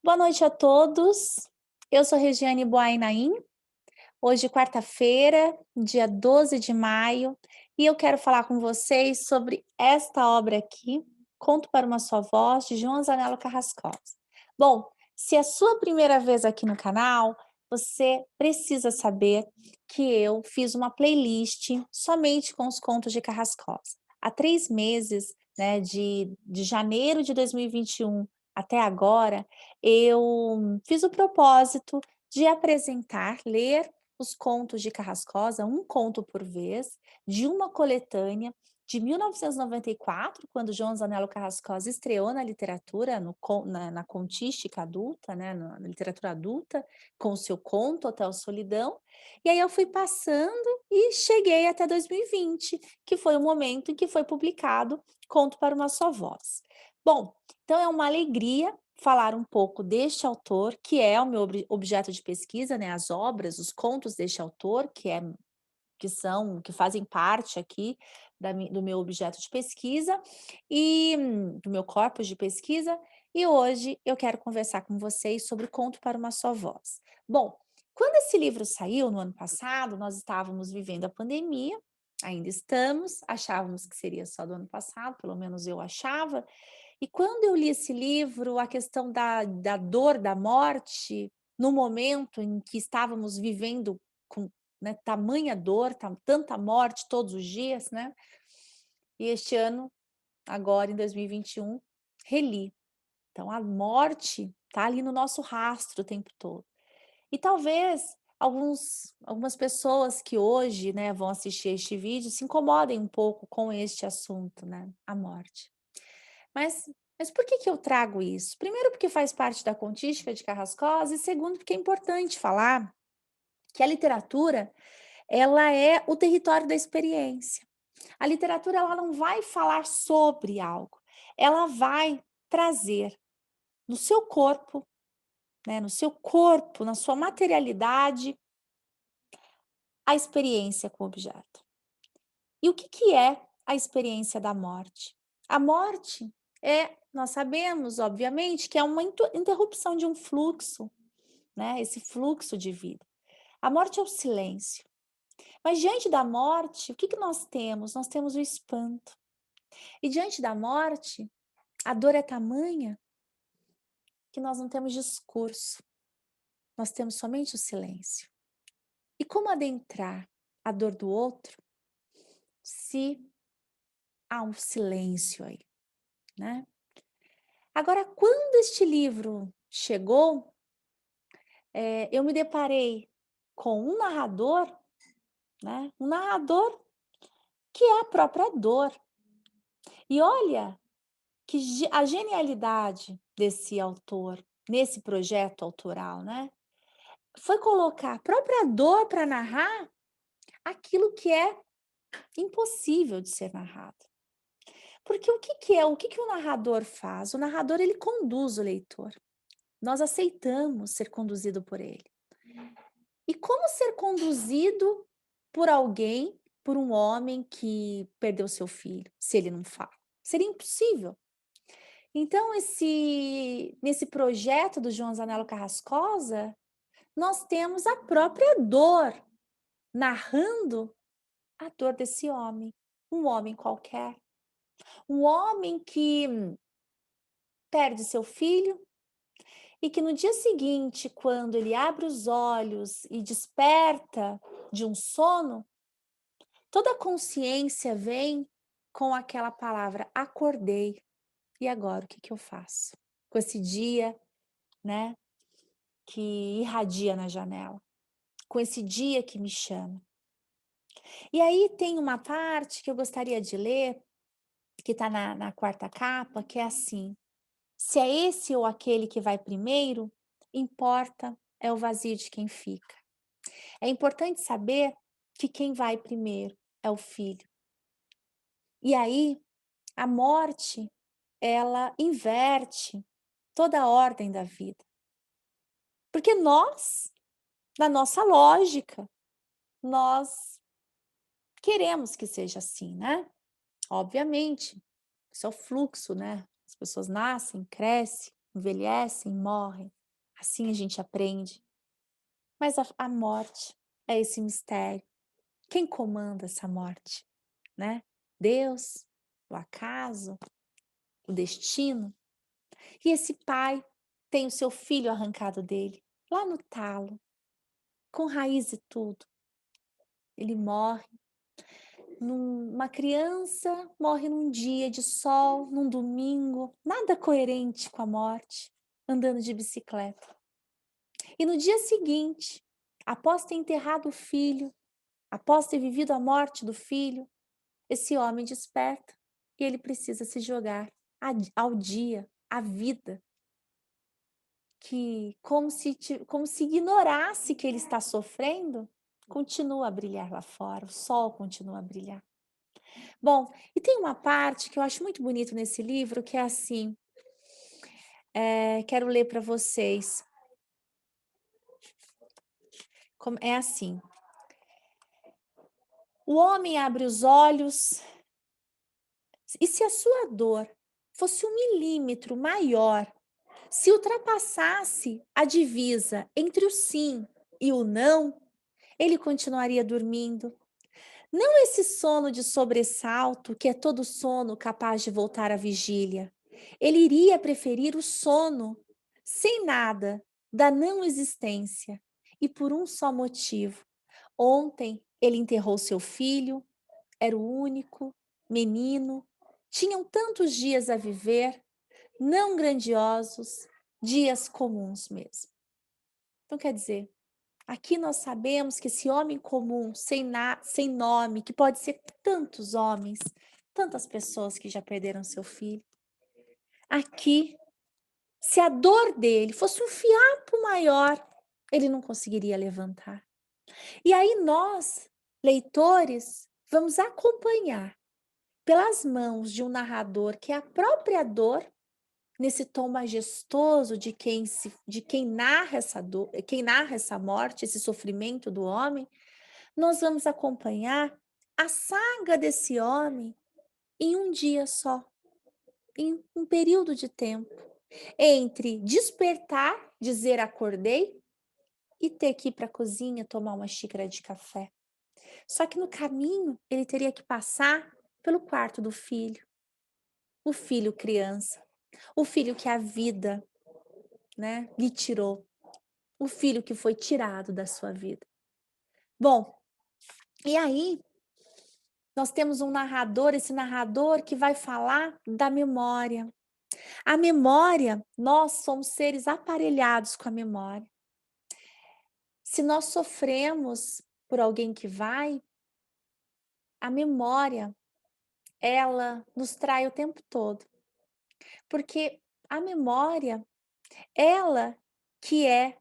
Boa noite a todos. Eu sou Regiane Boainain. Hoje, quarta-feira, dia 12 de maio, e eu quero falar com vocês sobre esta obra aqui, Conto para uma Só Voz, de João Zanello Carrascosa. Bom, se é a sua primeira vez aqui no canal, você precisa saber que eu fiz uma playlist somente com os contos de Carrascosa. Há 3 meses, né, de janeiro de 2021 até agora, eu fiz o propósito de apresentar, ler os contos de Carrascosa, um conto por vez, de uma coletânea de 1994, quando João Zanello Carrascosa estreou na literatura, na contística adulta, né, na literatura adulta, com o seu conto Hotel Solidão. E aí eu fui passando e cheguei até 2020, que foi o momento em que foi publicado Conto para uma Só Voz. Bom, então é uma alegria falar um pouco deste autor, que é o meu objeto de pesquisa, né, as obras, os contos deste autor, que fazem parte aqui do meu objeto de pesquisa e do meu corpus de pesquisa, e hoje eu quero conversar com vocês sobre o Conto para uma Só Voz. Bom, quando esse livro saiu no ano passado, nós estávamos vivendo a pandemia, ainda estamos, achávamos que seria só do ano passado, pelo menos eu achava, e quando eu li esse livro, a questão da dor, da morte, no momento em que estávamos vivendo com, né, tamanha dor, tanta morte todos os dias, né? E este ano, agora em 2021, reli. Então a morte está ali no nosso rastro o tempo todo. E talvez algumas pessoas que hoje, né, vão assistir este vídeo se incomodem um pouco com este assunto, né, a morte. Mas mas por que eu trago isso? Primeiro porque faz parte da contística de Carrascosa e segundo porque é importante falar que a literatura, ela é o território da experiência. A literatura, ela não vai falar sobre algo, ela vai trazer no seu corpo, né, no seu corpo, na sua materialidade, a experiência com o objeto. E o que é a experiência da morte? A morte nós sabemos, obviamente, que é uma interrupção de um fluxo, né? Esse fluxo de vida. A morte é o silêncio. Mas diante da morte, o que nós temos? Nós temos o espanto. E diante da morte, a dor é tamanha que nós não temos discurso. Nós temos somente o silêncio. E como adentrar a dor do outro se há um silêncio aí, né? Agora, quando este livro chegou, eu me deparei com um narrador, né? Um narrador que é a própria dor. E olha que a genialidade desse autor, nesse projeto autoral, né? Foi colocar a própria dor para narrar aquilo que é impossível de ser narrado. Porque o que o narrador faz? O narrador, ele conduz o leitor. Nós aceitamos ser conduzido por ele. E como ser conduzido por alguém, por um homem que perdeu seu filho, se ele não fala? Seria impossível. Então, nesse projeto do João Zanello Carrascosa, nós temos a própria dor, narrando a dor desse homem, um homem qualquer. Um homem que perde seu filho e que no dia seguinte, quando ele abre os olhos e desperta de um sono, toda a consciência vem com aquela palavra: acordei. E agora o que eu faço? Com esse dia, né, que irradia na janela, com esse dia que me chama. E aí tem uma parte que eu gostaria de ler, que está na quarta capa, que é assim: se é esse ou aquele que vai primeiro, importa é o vazio de quem fica. É importante saber que quem vai primeiro é o filho. E aí, a morte, ela inverte toda a ordem da vida. Porque nós, na nossa lógica, nós queremos que seja assim, né? Obviamente, isso é o fluxo, né? As pessoas nascem, crescem, envelhecem, morrem. Assim a gente aprende. Mas a morte é esse mistério. Quem comanda essa morte, né? Deus, o acaso, o destino? E esse pai tem o seu filho arrancado dele, lá no talo, com raiz e tudo. Ele morre. Uma criança morre num dia de sol, num domingo, nada coerente com a morte, andando de bicicleta. E no dia seguinte, após ter enterrado o filho, após ter vivido a morte do filho, esse homem desperta e ele precisa se jogar ao dia, à vida, que como se ignorasse que ele está sofrendo, continua a brilhar lá fora, o sol continua a brilhar. Bom, e tem uma parte que eu acho muito bonito nesse livro, que é assim, quero ler para vocês. É assim: o homem abre os olhos, e se a sua dor fosse 1 milímetro maior, se ultrapassasse a divisa entre o sim e o não, ele continuaria dormindo. Não esse sono de sobressalto, que é todo sono capaz de voltar à vigília. Ele iria preferir o sono sem nada, da não existência, e por um só motivo. Ontem ele enterrou seu filho, era o único, menino, tinham tantos dias a viver, não grandiosos, dias comuns mesmo. Então, quer dizer, aqui nós sabemos que esse homem comum, sem nome, que pode ser tantos homens, tantas pessoas que já perderam seu filho, aqui, se a dor dele fosse um fiapo maior, ele não conseguiria levantar. E aí nós, leitores, vamos acompanhar pelas mãos de um narrador que é a própria dor, nesse tom majestoso de quem narra essa dor, quem narra essa morte, esse sofrimento do homem, nós vamos acompanhar a saga desse homem em um dia só, em um período de tempo, entre despertar, dizer acordei, e ter que ir para a cozinha tomar uma xícara de café. Só que no caminho ele teria que passar pelo quarto do filho, o filho criança, o filho que a vida, né, lhe tirou, o filho que foi tirado da sua vida. Bom, e aí nós temos um narrador, esse narrador que vai falar da memória. A memória, nós somos seres aparelhados com a memória. Se nós sofremos por alguém que vai, a memória, ela nos trai o tempo todo. Porque a memória, ela que é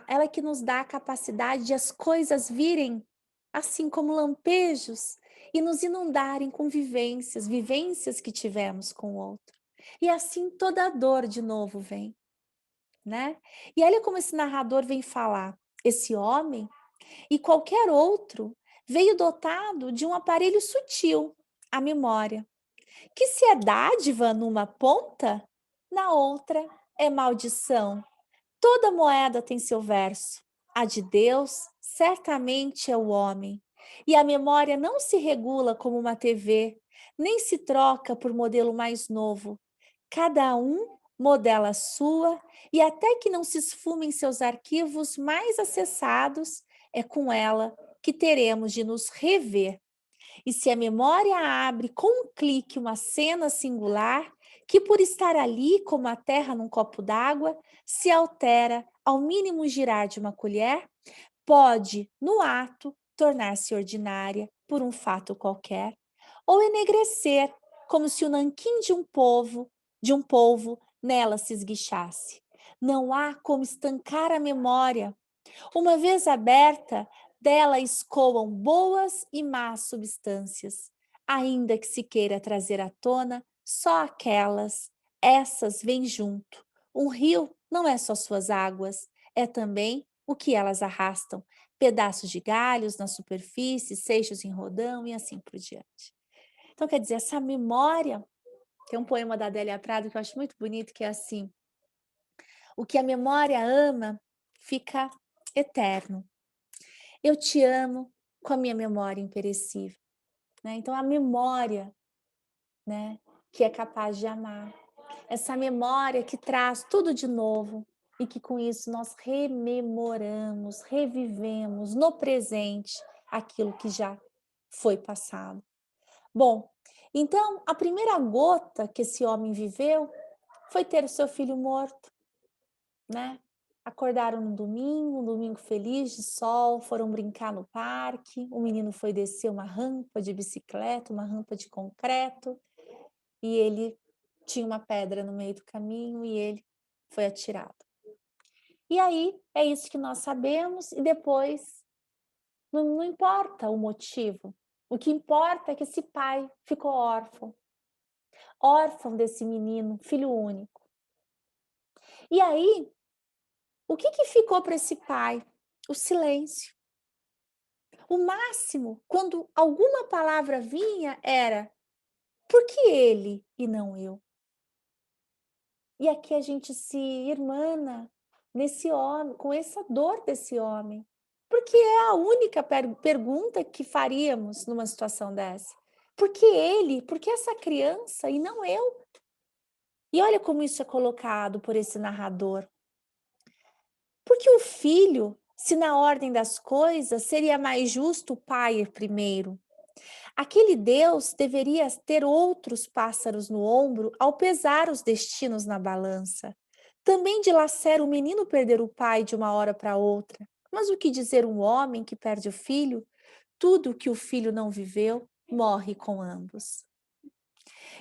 ela que nos dá a capacidade de as coisas virem assim como lampejos e nos inundarem com vivências que tivemos com o outro. E assim toda a dor de novo vem, né? E olha como esse narrador vem falar. Esse homem e qualquer outro veio dotado de um aparelho sutil, a memória, que se é dádiva numa ponta, na outra é maldição. Toda moeda tem seu verso. A de Deus certamente é o homem. E a memória não se regula como uma TV, nem se troca por modelo mais novo. Cada um modela a sua, e até que não se esfumem seus arquivos mais acessados, é com ela que teremos de nos rever. E se a memória abre com um clique uma cena singular, que por estar ali como a terra num copo d'água, se altera ao mínimo girar de uma colher, pode, no ato, tornar-se ordinária por um fato qualquer, ou enegrecer, como se o nanquim de um polvo, nela se esguichasse. Não há como estancar a memória. Uma vez aberta, dela escoam boas e más substâncias, ainda que se queira trazer à tona só aquelas, essas vêm junto. Um rio não é só suas águas, é também o que elas arrastam, pedaços de galhos na superfície, seixos em rodão e assim por diante. Então, quer dizer, essa memória Tem um poema da Adélia Prado que eu acho muito bonito, que é assim: "O que a memória ama fica eterno. Eu te amo com a minha memória imperecível", né. Então a memória, né, que é capaz de amar. Essa memória que traz tudo de novo e que com isso nós rememoramos, revivemos no presente aquilo que já foi passado. Bom, então a primeira gota que esse homem viveu foi ter o seu filho morto, né? Acordaram no domingo, um domingo feliz de sol, foram brincar no parque. O menino foi descer uma rampa de bicicleta, uma rampa de concreto, e ele tinha uma pedra no meio do caminho e ele foi atirado. E aí é isso que nós sabemos, e depois não importa o motivo. O que importa é que esse pai ficou órfão, órfão desse menino, filho único. E aí, o que que ficou para esse pai? O silêncio. O máximo, quando alguma palavra vinha, era: "Por que ele e não eu?". E aqui a gente se irmana nesse homem, com essa dor desse homem, porque é a única pergunta que faríamos numa situação dessa. Por que ele? Por que essa criança e não eu? E olha como isso é colocado por esse narrador. Porque o filho, se na ordem das coisas seria mais justo o pai ir primeiro? Aquele Deus deveria ter outros pássaros no ombro ao pesar os destinos na balança. Também dilacera o menino perder o pai de uma hora para outra. Mas o que dizer um homem que perde o filho? Tudo que o filho não viveu morre com ambos.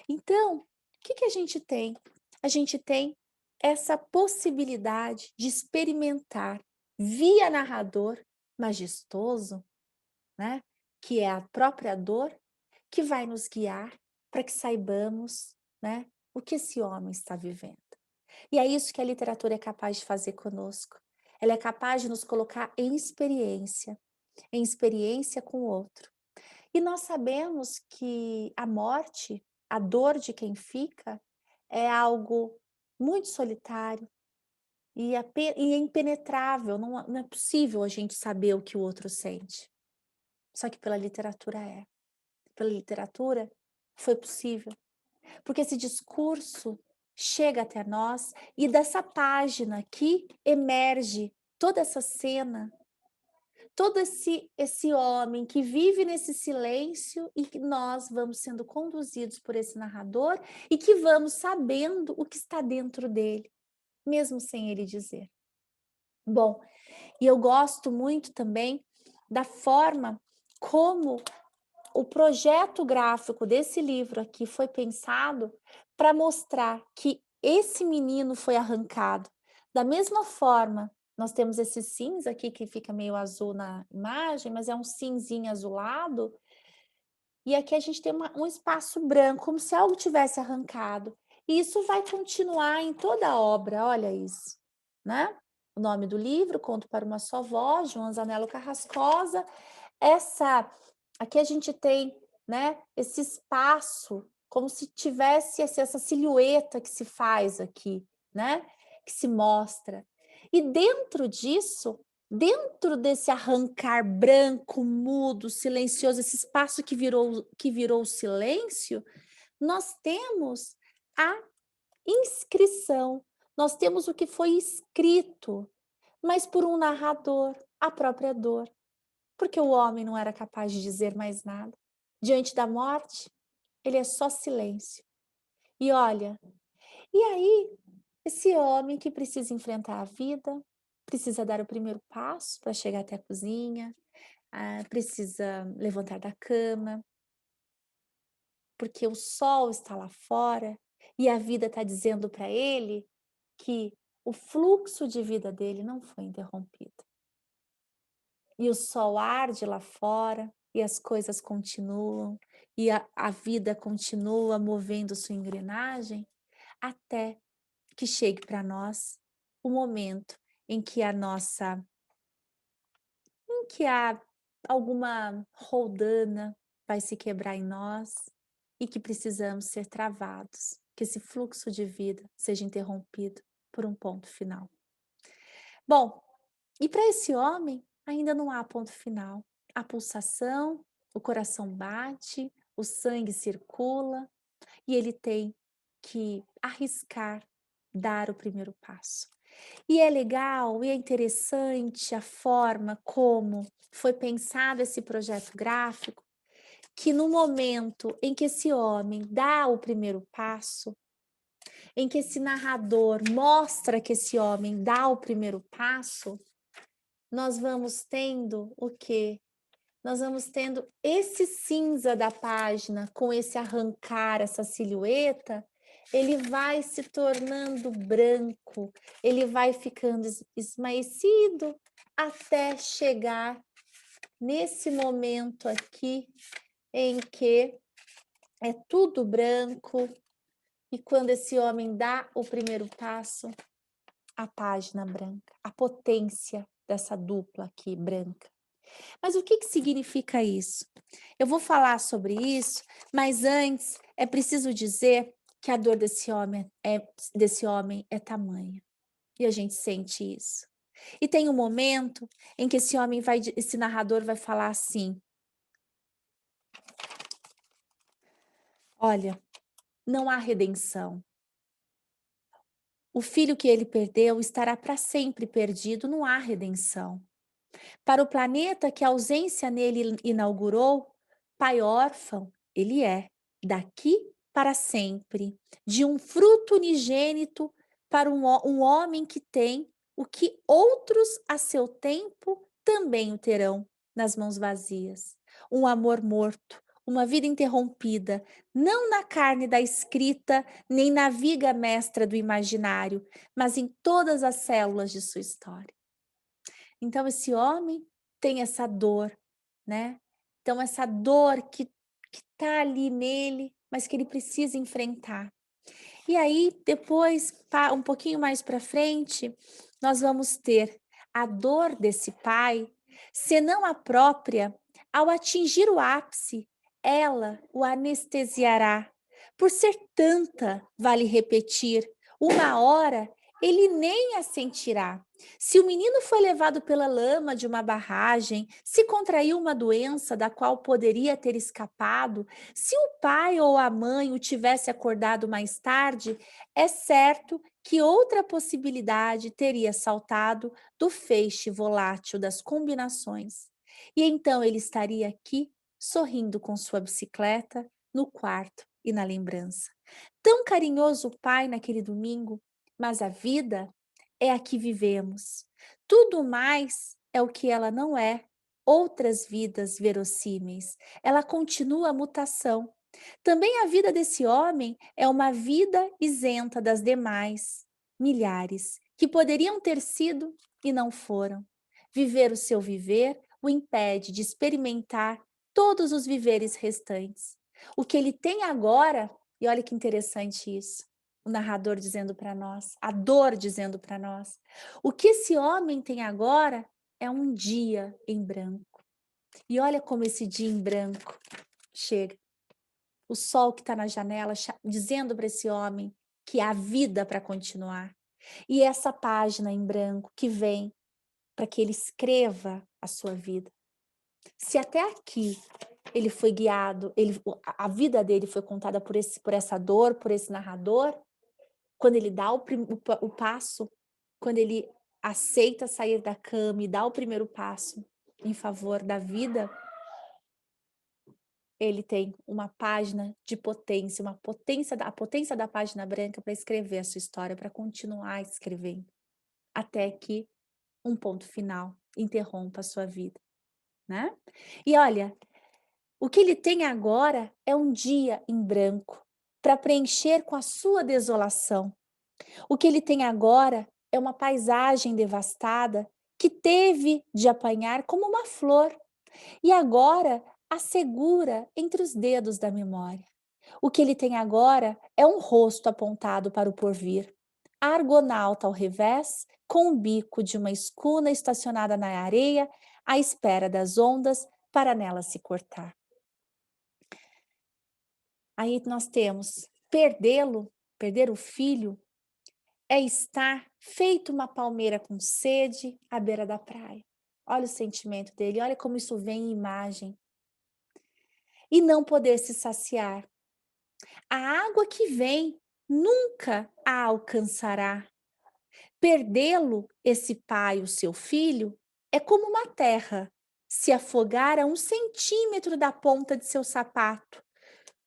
Então, o que que a gente tem? A gente tem essa possibilidade de experimentar via narrador majestoso, né? Que é a própria dor, que vai nos guiar para que saibamos, né, o que esse homem está vivendo. E é isso que a literatura é capaz de fazer conosco. Ela é capaz de nos colocar em experiência com o outro. E nós sabemos que a morte, a dor de quem fica, é algo muito solitário e é impenetrável, não é possível a gente saber o que o outro sente. Só que pela literatura é. Pela literatura foi possível. Porque esse discurso chega até nós e dessa página aqui emerge toda essa cena, todo esse homem que vive nesse silêncio e que nós vamos sendo conduzidos por esse narrador e que vamos sabendo o que está dentro dele, mesmo sem ele dizer. Bom, e eu gosto muito também da forma como o projeto gráfico desse livro aqui foi pensado para mostrar que esse menino foi arrancado. Da mesma forma, nós temos esse cinza aqui que fica meio azul na imagem, mas é um cinzinho azulado, e aqui a gente tem um espaço branco, como se algo tivesse arrancado. E isso vai continuar em toda a obra, olha isso, né? O nome do livro, Conto para uma Só Voz, João Zanello Carrascosa. Essa aqui a gente tem, né, esse espaço, como se tivesse essa silhueta que se faz aqui, né, que se mostra. E dentro disso, dentro desse arrancar branco, mudo, silencioso, esse espaço que virou silêncio, nós temos a inscrição, nós temos o que foi escrito, mas por um narrador, a própria dor. Porque o homem não era capaz de dizer mais nada. Diante da morte, ele é só silêncio. E olha, e aí, esse homem que precisa enfrentar a vida, precisa dar o primeiro passo para chegar até a cozinha, precisa levantar da cama, porque o sol está lá fora e a vida está dizendo para ele que o fluxo de vida dele não foi interrompido. E o sol arde lá fora, e as coisas continuam, e a vida continua movendo sua engrenagem, até que chegue para nós o momento em que em que alguma roldana vai se quebrar em nós, e que precisamos ser travados, que esse fluxo de vida seja interrompido por um ponto final. Bom, e para esse homem ainda não há ponto final. A pulsação, o coração bate, o sangue circula e ele tem que arriscar dar o primeiro passo. E é legal e é interessante a forma como foi pensado esse projeto gráfico, que no momento em que esse homem dá o primeiro passo, em que esse narrador mostra que esse homem dá o primeiro passo, nós vamos tendo o quê? Nós vamos tendo esse cinza da página com esse arrancar, essa silhueta, ele vai se tornando branco, ele vai ficando esmaecido até chegar nesse momento aqui em que é tudo branco e quando esse homem dá o primeiro passo, a página branca, a potência dessa dupla aqui branca. Mas o que significa isso? Eu vou falar sobre isso, mas antes é preciso dizer que a dor desse homem é tamanha. E a gente sente isso. E tem um momento em que esse narrador vai falar assim: olha, não há redenção. O filho que ele perdeu estará para sempre perdido, não há redenção. Para o planeta que a ausência nele inaugurou, pai órfão, ele é, daqui para sempre, de um fruto unigênito para um homem que tem o que outros a seu tempo também o terão nas mãos vazias. Um amor morto, uma vida interrompida, não na carne da escrita, nem na viga mestra do imaginário, mas em todas as células de sua história. Então esse homem tem essa dor, né? Então essa dor que tá ali nele, mas que ele precisa enfrentar. E aí depois, um pouquinho mais para frente, nós vamos ter a dor desse pai, senão a própria, ao atingir o ápice, ela o anestesiará. Por ser tanta, vale repetir, uma hora ele nem a sentirá. Se o menino foi levado pela lama de uma barragem, se contraiu uma doença da qual poderia ter escapado, se o pai ou a mãe o tivesse acordado mais tarde, é certo que outra possibilidade teria saltado do feixe volátil das combinações. E então ele estaria aqui, sorrindo com sua bicicleta, no quarto e na lembrança. Tão carinhoso o pai naquele domingo, mas a vida é a que vivemos. Tudo mais é o que ela não é. Outras vidas verossímeis. Ela continua a mutação. Também a vida desse homem é uma vida isenta das demais, milhares, que poderiam ter sido e não foram. Viver o seu viver o impede de experimentar todos os viveres restantes. O que ele tem agora, e olha que interessante isso, o narrador dizendo para nós, a dor dizendo para nós, o que esse homem tem agora é um dia em branco. E olha como esse dia em branco chega. O sol que está na janela dizendo para esse homem que há vida para continuar. E essa página em branco que vem para que ele escreva a sua vida. Se até aqui ele foi guiado, a vida dele foi contada por essa dor, por esse narrador, quando ele dá o passo, quando ele aceita sair da cama e dá o primeiro passo em favor da vida, ele tem uma página de potência, a potência da página branca para escrever a sua história, para continuar escrevendo, até que um ponto final interrompa a sua vida, né? E olha, o que ele tem agora é um dia em branco para preencher com a sua desolação. O que ele tem agora é uma paisagem devastada que teve de apanhar como uma flor e agora a segura entre os dedos da memória. O que ele tem agora é um rosto apontado para o porvir. A argonauta ao revés, com o bico de uma escuna estacionada na areia, à espera das ondas para nela se cortar. Aí nós temos perdê-lo, perder o filho, é estar feito uma palmeira com sede à beira da praia. Olha o sentimento dele, olha como isso vem em imagem. E não poder se saciar. A água que vem nunca a alcançará. Perdê-lo, esse pai, o seu filho, é como uma terra se afogar a 1 centímetro da ponta de seu sapato.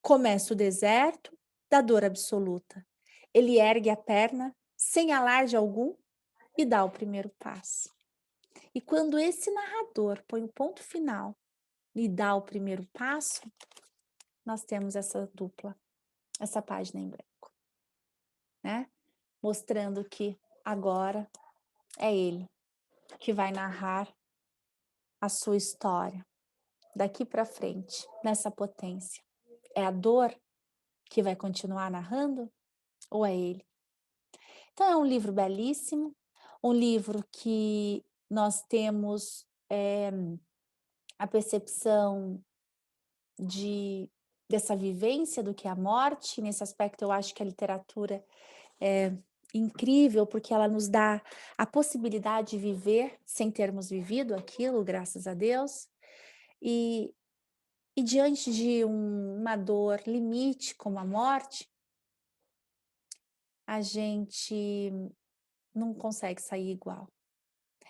Começa o deserto da dor absoluta. Ele ergue a perna, sem alarde algum, e dá o primeiro passo. E quando esse narrador põe o ponto final e dá o primeiro passo, nós temos essa dupla, essa página em branco, né? Mostrando que agora é ele que vai narrar a sua história daqui para frente, nessa potência. É a dor que vai continuar narrando ou é ele? Então é um livro belíssimo, um livro que nós temos a percepção dessa vivência do que é a morte. Nesse aspecto eu acho que a literatura é incrível, porque ela nos dá a possibilidade de viver sem termos vivido aquilo, graças a Deus. E, e diante de uma dor limite como a morte, a gente não consegue sair igual.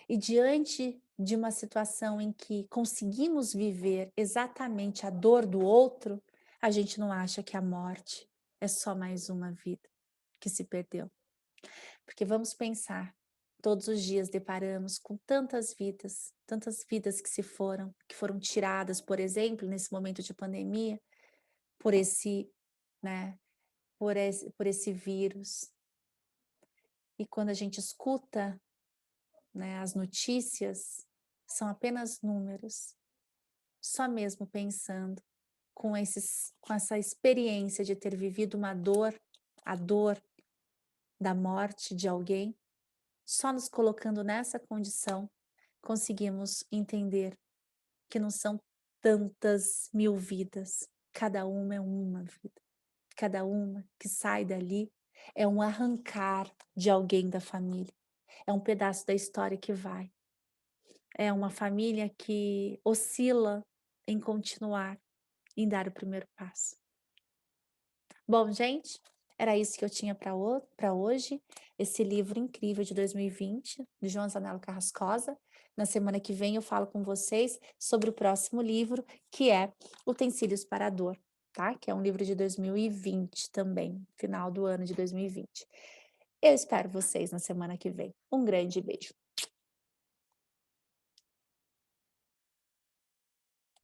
E diante de uma situação em que conseguimos viver exatamente a dor do outro, a gente não acha que a morte é só mais uma vida que se perdeu. Porque vamos pensar, todos os dias deparamos com tantas vidas que se foram, que foram tiradas, por exemplo, nesse momento de pandemia, por esse, né, por esse vírus. E quando a gente escuta, né, as notícias, são apenas números. Só mesmo pensando com essa experiência de ter vivido uma dor, a dor da morte de alguém, só nos colocando nessa condição, conseguimos entender que não são tantas mil vidas, cada uma é uma vida. Cada uma que sai dali é um arrancar de alguém da família, é um pedaço da história que vai. É uma família que oscila em continuar, em dar o primeiro passo. Bom, gente, era isso que eu tinha para hoje. Esse livro incrível de 2020, de João Zanello Carrascosa. Na semana que vem eu falo com vocês sobre o próximo livro, que é Utensílios para a Dor, tá? Que é um livro de 2020 também, final do ano de 2020. Eu espero vocês na semana que vem. Um grande beijo.